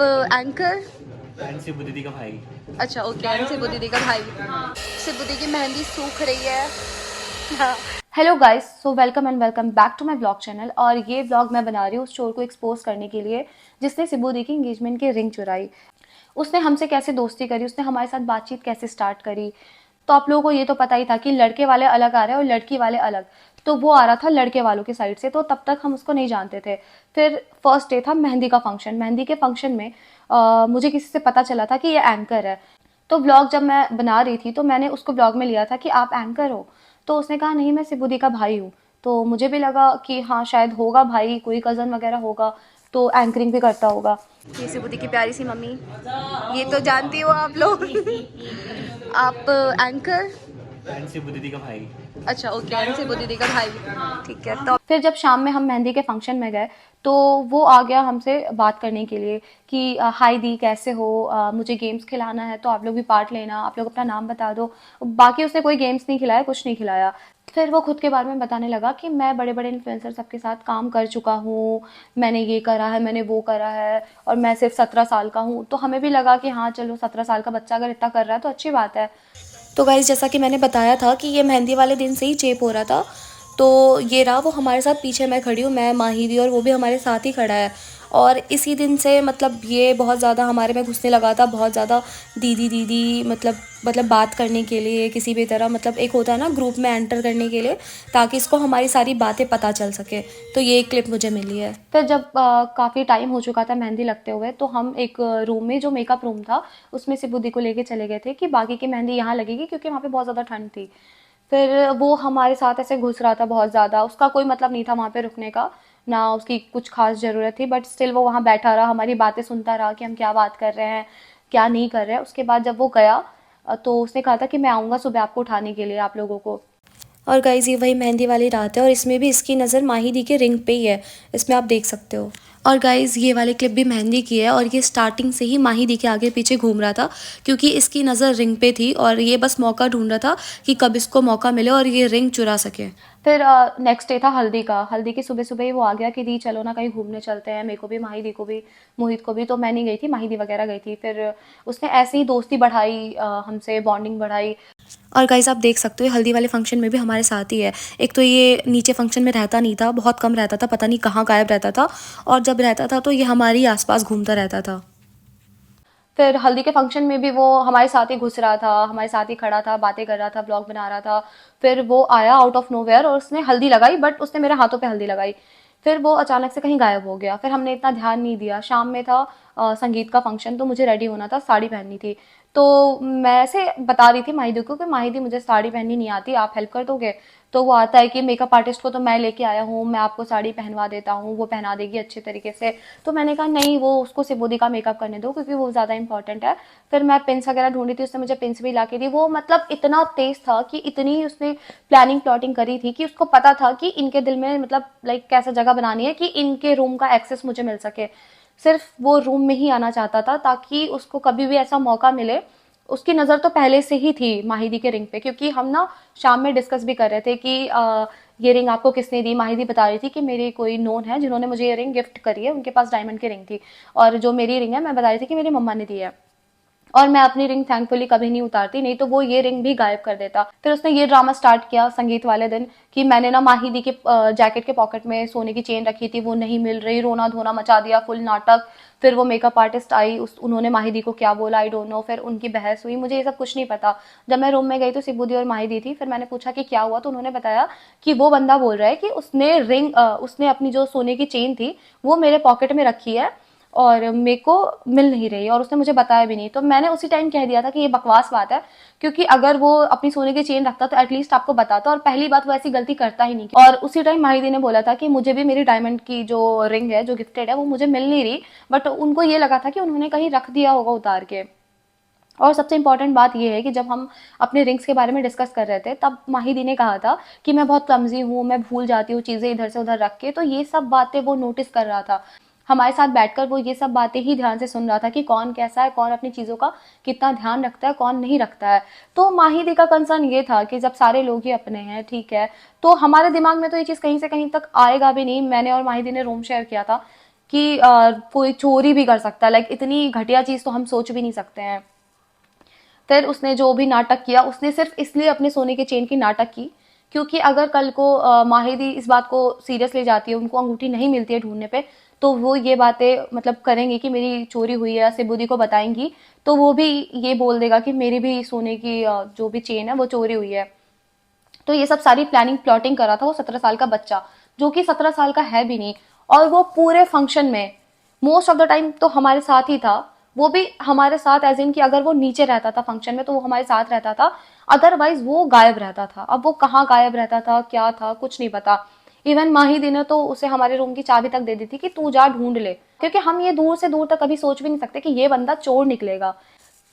Anchor and Sibbu दीदी का भाई। अच्छा ओके, एंड सिब्बू दीदी का भाई। सिब्बू दीदी की मेहंदी सूख रही है। हाँ। Hello guys, so welcome and welcome back to my blog channel. और ये ब्लॉग मैं बना रही हूँ उस चोर को एक्सपोज करने के लिए जिसने सिब्बू दी की एंगेजमेंट की रिंग चुराई। उसने हमसे कैसे दोस्ती करी, उसने हमारे साथ बातचीत कैसे स्टार्ट करी। तो आप लोगों को ये तो पता ही था कि लड़के वाले अलग आ रहे हैं और लड़की वाले अलग। तो वो आ रहा था लड़के वालों की साइड से, तो तब तक हम उसको नहीं जानते थे। फिर फर्स्ट डे था मेहंदी का फंक्शन। मेहंदी के फंक्शन में मुझे किसी से पता चला था कि ये एंकर है। तो व्लॉग जब मैं बना रही थी तो मैंने उसको व्लॉग में लिया था कि आप एंकर हो। तो उसने कहा नहीं, मैं सिब्बू दी का भाई हूँ। तो मुझे भी लगा कि हाँ शायद होगा भाई, कोई कज़न वगैरह होगा तो एंकरिंग भी करता होगा। ये सिब्बू दी की प्यारी सी मम्मी, ये तो जानती हो आप लोग। आप एंकर। एंड सिब्बू दीदी का भाई। अच्छा ओके, एंड सिब्बू दीदी का भाई। ठीक है। तो फिर जब शाम में हम मेहंदी के फंक्शन में गए तो वो आ गया हमसे बात करने के लिए कि हाय दी कैसे हो, मुझे गेम्स खिलाना है तो आप लोग भी पार्ट लेना, आप लोग अपना नाम बता दो। बाकी उसने कोई गेम्स नहीं खिलाया, कुछ नहीं खिलाया। फिर वो खुद के बारे में बताने लगा कि मैं बड़े बड़े इन्फ्लुएंसर सबके साथ काम कर चुका हूँ, मैंने ये करा है, मैंने वो करा है, और मैं सिर्फ 17 साल का हूँ। तो हमें भी लगा कि हाँ चलो, 17 साल का बच्चा अगर इतना कर रहा है तो अच्छी बात है। तो गाइज़, जैसा कि मैंने बताया था कि ये मेहंदी वाले दिन से ही चेप हो रहा था। तो ये रहा वो हमारे साथ, पीछे मैं खड़ी हूँ, मैं माहिदी, और वो भी हमारे साथ ही खड़ा है। और इसी दिन से मतलब ये बहुत ज़्यादा हमारे में घुसने लगा था, बहुत ज़्यादा दीदी दीदी, मतलब बात करने के लिए किसी भी तरह, मतलब एक होता है ना ग्रुप में एंटर करने के लिए, ताकि इसको हमारी सारी बातें पता चल सके। तो ये क्लिप मुझे मिली है। फिर जब काफ़ी टाइम हो चुका था मेहंदी लगते हुए, तो हम एक रूम में, जो मेकअप रूम था, उसमें सिब्बू दी को लेके चले गए थे कि बाकी की मेहंदी यहाँ लगेगी, क्योंकि वहाँ पे बहुत ज़्यादा ठंड थी। फिर वो हमारे साथ ऐसे घुस रहा था बहुत ज़्यादा, उसका कोई मतलब नहीं था वहाँ पे रुकने का, ना उसकी कुछ खास ज़रूरत थी, बट स्टिल वो वहाँ बैठा रहा, हमारी बातें सुनता रहा कि हम क्या बात कर रहे हैं, क्या नहीं कर रहे हैं। उसके बाद जब वो गया तो उसने कहा था कि मैं आऊँगा सुबह आपको उठाने के लिए, आप लोगों को। और गाइज़, ये वही मेहंदी वाली रात है और इसमें भी इसकी नज़र माही दी के रिंग पे ही है, इसमें आप देख सकते हो। और गाइज़, ये वाली क्लिप भी मेहंदी की है और ये स्टार्टिंग से ही माही दी के आगे पीछे घूम रहा था, क्योंकि इसकी नज़र रिंग पे थी और ये बस मौका ढूंढ रहा था कि कब इसको मौका मिले और ये रिंग चुरा सके। फिर नेक्स्ट डे था हल्दी का। हल्दी की सुबह सुबह ही वो आ गया कि दी चलो ना कहीं घूमने चलते हैं, मेरे को भी, माही दी को भी, मोहित को भी। तो मैं नहीं गई थी, माही दी वगैरह गई थी। फिर उसने ऐसे ही दोस्ती बढ़ाई, हमसे बॉन्डिंग बढ़ाई। और गाइस, आप देख सकते हो हल्दी वाले फंक्शन में भी हमारे साथ ही है। एक तो ये नीचे फंक्शन में रहता नहीं था, बहुत कम रहता था, पता नहीं कहाँ गायब रहता था, और जब रहता था तो ये हमारे ही आसपास घूमता रहता था। फिर हल्दी के फंक्शन में भी वो हमारे साथ ही घुस रहा था, हमारे साथ ही खड़ा था, बातें कर रहा था, ब्लॉग बना रहा था। फिर वो आया आउट ऑफ नोवेयर और उसने हल्दी लगाई, बट उसने मेरे हाथों पे हल्दी लगाई। फिर वो अचानक से कहीं गायब हो गया। फिर हमने इतना ध्यान नहीं दिया। शाम में था संगीत का फंक्शन, तो मुझे रेडी होना था, साड़ी पहननी थी। तो मैं ऐसे बता रही थी माहिदी को कि माहिदी मुझे साड़ी पहननी नहीं आती, आप हेल्प कर दोगे। तो वो आता है कि मेकअप आर्टिस्ट को तो मैं लेके आया हूँ, मैं आपको साड़ी पहनवा देता हूँ, वो पहना देगी अच्छे तरीके से। तो मैंने कहा नहीं, वो उसको सिबोदी का मेकअप करने दो, क्योंकि वो ज़्यादा इंपॉर्टेंट है। फिर मैं पिन्स वगैरह ढूंढी थी, उसने मुझे पिन्स भी ला के दी। वो मतलब इतना तेज था कि इतनी उसने प्लानिंग प्लॉटिंग करी थी कि उसको पता था कि इनके दिल में, मतलब लाइक कैसा जगह बनानी है कि इनके रूम का एक्सेस मुझे मिल सके। सिर्फ वो रूम में ही आना चाहता था ताकि उसको कभी भी ऐसा मौका मिले। उसकी नज़र तो पहले से ही थी माहिदी के रिंग पे, क्योंकि हम ना शाम में डिस्कस भी कर रहे थे कि ये रिंग आपको किसने दी। माहिदी बता रही थी कि मेरे कोई नोन है जिन्होंने मुझे ये रिंग गिफ्ट करी है, उनके पास डायमंड की रिंग थी। और जो मेरी रिंग है, मैं बता रही थी कि मेरी मम्मा ने दी है। और मैं अपनी रिंग थैंकफुली कभी नहीं उतारती, नहीं तो वो ये रिंग भी गायब कर देता। फिर उसने ये ड्रामा स्टार्ट किया संगीत वाले दिन कि मैंने ना माहिदी के जैकेट के पॉकेट में सोने की चेन रखी थी, वो नहीं मिल रही, रोना धोना मचा दिया, फुल नाटक। फिर वो मेकअप आर्टिस्ट आई, उन्होंने माहिदी को क्या बोला आई डोंट नो, फिर उनकी बहस हुई, मुझे ये सब कुछ नहीं पता। जब मैं रूम में गई तो सिब्बू दी और माहिदी थी। फिर मैंने पूछा कि क्या हुआ, तो उन्होंने बताया कि वो बंदा बोल रहा है कि उसने अपनी जो सोने की चेन थी वो मेरे पॉकेट में रखी है और मेरे को मिल नहीं रही, और उसने मुझे बताया भी नहीं। तो मैंने उसी टाइम कह दिया था कि ये बकवास बात है, क्योंकि अगर वो अपनी सोने की चेन रखता तो एटलीस्ट आपको बताता, और पहली बात वो ऐसी गलती करता ही नहीं। और उसी टाइम माहिदी ने बोला था कि मुझे भी मेरी डायमंड की जो रिंग है, जो गिफ्टेड है, वो मुझे मिल नहीं रही, बट उनको ये लगा था कि उन्होंने कहीं रख दिया होगा उतार के। और सबसे इंपॉर्टेंट बात यह है कि जब हम अपने रिंग्स के बारे में डिस्कस कर रहे थे, तब माहिदी ने कहा था कि मैं बहुत क्लमजी हूँ, मैं भूल जाती हूँ चीज़ें इधर से उधर रख के। तो ये सब बातें वो नोटिस कर रहा था। हमारे साथ बैठकर वो ये सब बातें ही ध्यान से सुन रहा था कि कौन कैसा है, कौन अपनी चीज़ों का कितना ध्यान रखता है, कौन नहीं रखता है। तो माहिदी का कंसर्न ये था कि जब सारे लोग ही अपने हैं, ठीक है, तो हमारे दिमाग में तो ये चीज़ कहीं से कहीं तक आएगा भी नहीं। मैंने और माहिदी ने रूम शेयर किया था, कि कोई चोरी भी कर सकता है। लाइक इतनी घटिया चीज़ तो हम सोच भी नहीं सकते हैं। फिर उसने जो भी नाटक किया, उसने सिर्फ इसलिए अपने सोने के चेन की नाटक की क्योंकि अगर कल को माहिदी इस बात को सीरियस ले जाती है, उनको अंगूठी नहीं मिलती है ढूंढने पे, तो वो ये बातें मतलब करेंगी कि मेरी चोरी हुई है या सिबुदी को बताएंगी, तो वो भी ये बोल देगा कि मेरी भी सोने की जो भी चेन है वो चोरी हुई है। तो ये सब सारी प्लानिंग प्लॉटिंग कर रहा था वो 17 साल का बच्चा, जो कि 17 साल का है भी नहीं। और वो पूरे फंक्शन में मोस्ट ऑफ द टाइम तो हमारे साथ ही था। वो भी हमारे साथ एज इन कि अगर वो नीचे रहता था फंक्शन में तो वो हमारे साथ रहता था, अदरवाइज वो गायब रहता था। अब वो कहाँ गायब रहता था, क्या था, कुछ नहीं पता। इवन माहिदी ने तो उसे हमारे रूम की चाबी तक दे दी थी कि तू जा ढूंढ ले, क्योंकि हम ये दूर से दूर तक कभी सोच भी नहीं सकते कि ये बंदा चोर निकलेगा।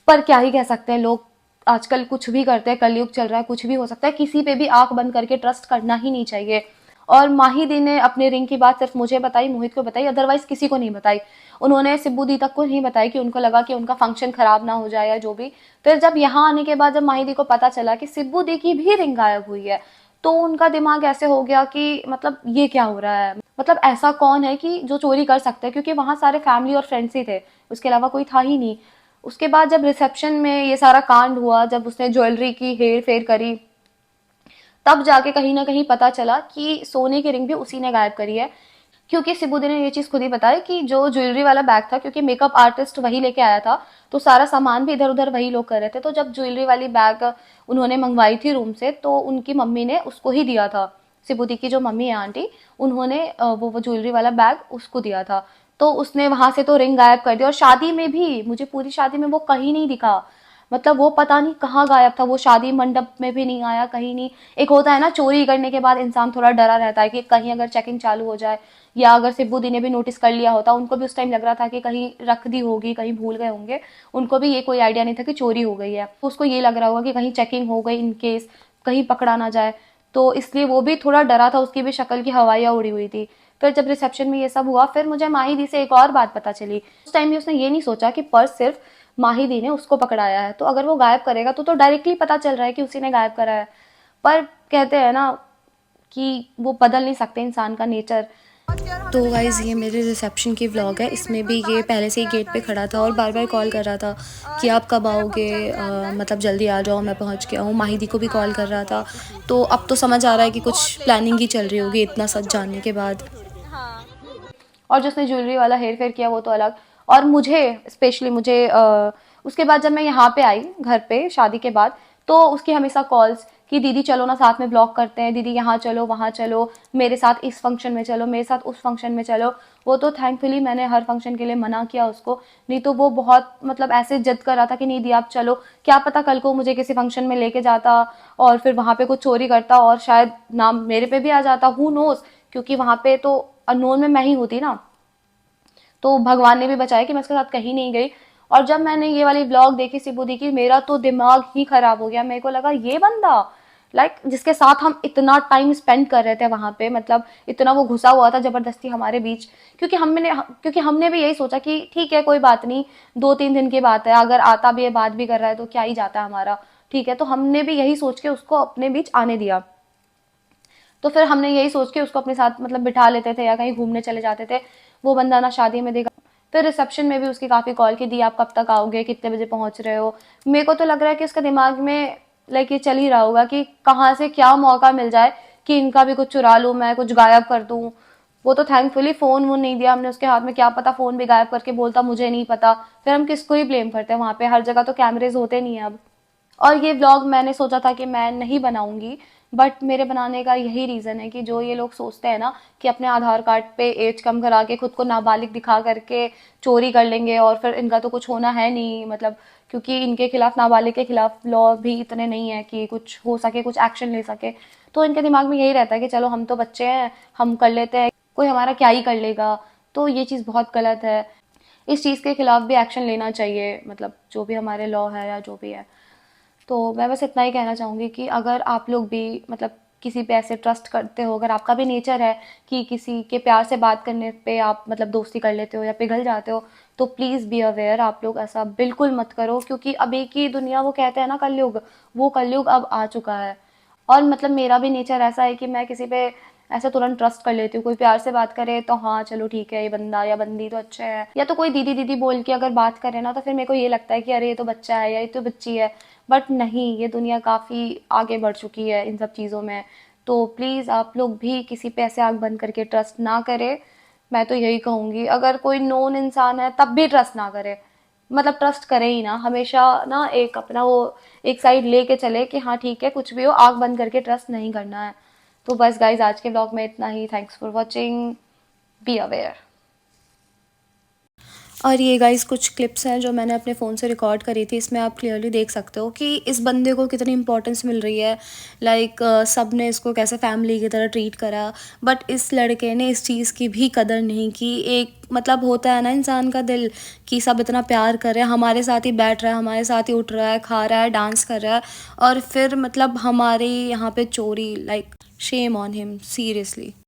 पर क्या ही कह सकते हैं, लोग आजकल कुछ भी करते हैं, कलयुग चल रहा है, कुछ भी हो सकता है। किसी पे भी आंख बंद करके ट्रस्ट करना ही नहीं चाहिए। और माहिदी ने अपने रिंग की बात सिर्फ मुझे बताई, मोहित को बताई, अदरवाइज किसी को नहीं बताई। उन्होंने सिब्बू दी तक को नहीं बताई कि उनको लगा कि उनका फंक्शन खराब ना हो जाए या जो भी। फिर जब यहाँ आने के बाद जब माहिदी को पता चला कि सिब्बू दी की भी रिंग गायब हुई है, तो उनका दिमाग ऐसे हो गया कि मतलब ये क्या हो रहा है, मतलब ऐसा कौन है कि जो चोरी कर सकता है, क्योंकि वहां सारे फैमिली और फ्रेंड्स ही थे, उसके अलावा कोई था ही नहीं। उसके बाद जब रिसेप्शन में ये सारा कांड हुआ, जब उसने ज्वेलरी की हेर फेर करी, तब जाके कहीं ना कहीं पता चला कि सोने की रिंग भी उसी ने गायब करी है। क्योंकि सिबुद्दीन ने ये चीज खुद ही बताई कि जो ज्वेलरी वाला बैग था, क्योंकि मेकअप आर्टिस्ट वही लेके आया था, तो सारा सामान भी इधर उधर वही लोग कर रहे थे। तो जब ज्वेलरी वाली बैग उन्होंने मंगवाई थी रूम से, तो उनकी मम्मी ने उसको ही दिया था। सिबुद्दी की जो मम्मी है आंटी, उन्होंने वो ज्वेलरी वाला बैग उसको दिया था। तो उसने वहां से तो रिंग गायब कर दी। और शादी में भी मुझे पूरी शादी में वो कहीं नहीं दिखा, मतलब वो पता नहीं कहाँ गायब था। वो शादी मंडप में भी नहीं आया, कहीं नहीं। एक होता है ना, चोरी करने के बाद इंसान थोड़ा डरा रहता है कि कहीं अगर चेकिंग चालू हो जाए, या अगर सिब्बू दी ने भी नोटिस कर लिया होता। उनको भी उस टाइम लग रहा था कि कहीं रख दी होगी, कहीं भूल गए होंगे। उनको भी ये कोई आइडिया नहीं था कि चोरी हो गई है। उसको ये लग रहा होगा कि कहीं चेकिंग हो गई, इन केस कहीं पकड़ा ना जाए। तो इसलिए वो भी थोड़ा डरा था, उसकी भी शक्ल की हवाइयाँ उड़ी हुई थी। फिर जब रिसेप्शन में ये सब हुआ, फिर मुझे माहिदी से एक और बात पता चली। उस टाइम भी उसने ये नहीं सोचा कि पर्स सिर्फ माहिदी ने उसको पकड़ाया है, तो अगर वो गायब करेगा तो डायरेक्टली पता चल रहा है कि उसी ने गायब करा है। पर कहते हैं ना कि वो बदल नहीं सकते इंसान का नेचर। तो गाइज़ ये मेरे रिसेप्शन की व्लॉग है। इसमें भी ये पहले से ही गेट पे खड़ा था और बार बार कॉल कर रहा था कि आप कब आओगे, मतलब जल्दी आ जाओ, मैं पहुंच गया हूँ। माहिदी को भी कॉल कर रहा था। तो अब तो समझ आ रहा है कि कुछ प्लानिंग ही चल रही होगी इतना सच जानने के बाद। और जो उसने ज्वेलरी वाला हेर फेर किया वो तो अलग। और मुझे स्पेशली मुझे उसके बाद जब मैं यहाँ पे आई घर पे शादी के बाद, तो उसकी हमेशा कॉल्स कि दीदी चलो ना साथ में ब्लॉग करते हैं, दीदी यहाँ चलो वहाँ चलो, मेरे साथ इस फंक्शन में चलो, मेरे साथ उस फंक्शन में चलो। वो तो थैंकफुली मैंने हर फंक्शन के लिए मना किया उसको, नहीं तो वो बहुत मतलब ऐसे जिद कर रहा था कि नहीं दी आप चलो। क्या पता कल को मुझे किसी फंक्शन में लेके जाता और फिर वहाँ पे कुछ चोरी करता और शायद नाम मेरे पे भी आ जाता, हु नोस। क्योंकि वहाँ पे तो अननोन में मैं ही होती ना। तो भगवान ने भी बचाया कि मैं उसके साथ कहीं नहीं गई। और जब मैंने ये वाली ब्लॉग देखी सिबू दी की, मेरा तो दिमाग ही खराब हो गया। मेरे को लगा ये बंदा, लाइक जिसके साथ हम इतना टाइम स्पेंड कर रहे थे वहां पे, मतलब इतना वो घुसा हुआ था जबरदस्ती हमारे बीच। क्योंकि हमने भी यही सोचा कि ठीक है कोई बात नहीं, 2-3 दिन की बात है, अगर आता भी है बात भी कर रहा है तो क्या ही जाता है हमारा, ठीक है। तो हमने भी यही सोच के उसको अपने बीच आने दिया। तो फिर हमने यही सोच के उसको अपने साथ मतलब बिठा लेते थे या कहीं घूमने चले जाते थे। वो बंदा ना शादी में देगा। फिर रिसेप्शन में भी उसकी काफ़ी कॉल की दी, आप कब तक आओगे, कितने बजे पहुंच रहे हो। मेरे को तो लग रहा है कि उसका दिमाग में लाइक ये चल ही रहा होगा कि कहाँ से क्या मौका मिल जाए कि इनका भी कुछ चुरा लूँ मैं, कुछ गायब कर दूँ। वो तो थैंकफुली फ़ोन वोन नहीं दिया हमने उसके हाथ में, क्या पता फ़ोन भी गायब करके बोलता मुझे नहीं पता। फिर हम किसको ही ब्लेम करते हैं, वहाँ पे हर जगह तो कैमरेज होते नहीं है अब। और ये व्लॉग मैंने सोचा था कि मैं नहीं बनाऊंगी, बट मेरे बनाने का यही रीज़न है कि जो ये लोग सोचते हैं ना कि अपने आधार कार्ड पे एज कम करा के खुद को नाबालिग दिखा करके चोरी कर लेंगे और फिर इनका तो कुछ होना है नहीं, मतलब क्योंकि इनके खिलाफ, नाबालिग के खिलाफ लॉ भी इतने नहीं है कि कुछ हो सके, कुछ एक्शन ले सके। तो इनके दिमाग में यही रहता है कि चलो हम तो बच्चे हैं, हम कर लेते हैं, कोई हमारा क्या ही कर लेगा। तो ये चीज़ बहुत गलत है। इस चीज़ के खिलाफ भी एक्शन लेना चाहिए, मतलब जो भी हमारे लॉ है या जो भी है। तो मैं बस इतना ही कहना चाहूँगी कि अगर आप लोग भी मतलब किसी पे ऐसे ट्रस्ट करते हो, अगर आपका भी नेचर है कि किसी के प्यार से बात करने पे आप मतलब दोस्ती कर लेते हो या पिघल जाते हो, तो प्लीज़ बी अवेयर, आप लोग ऐसा बिल्कुल मत करो। क्योंकि अब एक ही दुनिया, वो कहते हैं ना कलयुग, वो कलयुग अब आ चुका है। और मतलब मेरा भी नेचर ऐसा है कि मैं किसी पे ऐसा तुरंत ट्रस्ट कर लेती हूँ। कोई प्यार से बात करे तो हाँ चलो ठीक है, ये बंदा या बंदी तो अच्छे है, या तो कोई दीदी दीदी बोल के अगर बात करे ना तो फिर मेरे को ये लगता है कि अरे ये तो बच्चा है या ये तो बच्ची है। बट नहीं, ये दुनिया काफ़ी आगे बढ़ चुकी है इन सब चीज़ों में। तो प्लीज़ आप लोग भी किसी पे ऐसे आँख बंद करके ट्रस्ट ना करें। मैं तो यही कहूँगी, अगर कोई नोन इंसान है तब भी ट्रस्ट ना करे, मतलब ट्रस्ट करे ही ना। हमेशा ना एक अपना वो एक साइड लेके चले कि हाँ ठीक है, कुछ भी हो आँख बंद करके ट्रस्ट नहीं करना है। तो बस गाइज, आज के ब्लॉग में इतना ही। Thanks for watching, be aware. और ये गाइस कुछ क्लिप्स हैं जो मैंने अपने फ़ोन से रिकॉर्ड करी थी। इसमें आप क्लियरली देख सकते हो कि इस बंदे को कितनी इंपॉर्टेंस मिल रही है। लाइक सब ने इसको कैसे फैमिली की तरह ट्रीट करा, बट इस लड़के ने इस चीज़ की भी कदर नहीं की। एक मतलब होता है ना इंसान का दिल कि सब इतना प्यार कर रहे हैं, हमारे साथ ही बैठ रहा है, हमारे साथ ही उठ रहा है, खा रहा है, डांस कर रहा है, और फिर मतलब हमारे यहाँ पे चोरी। Like shame on him, seriously.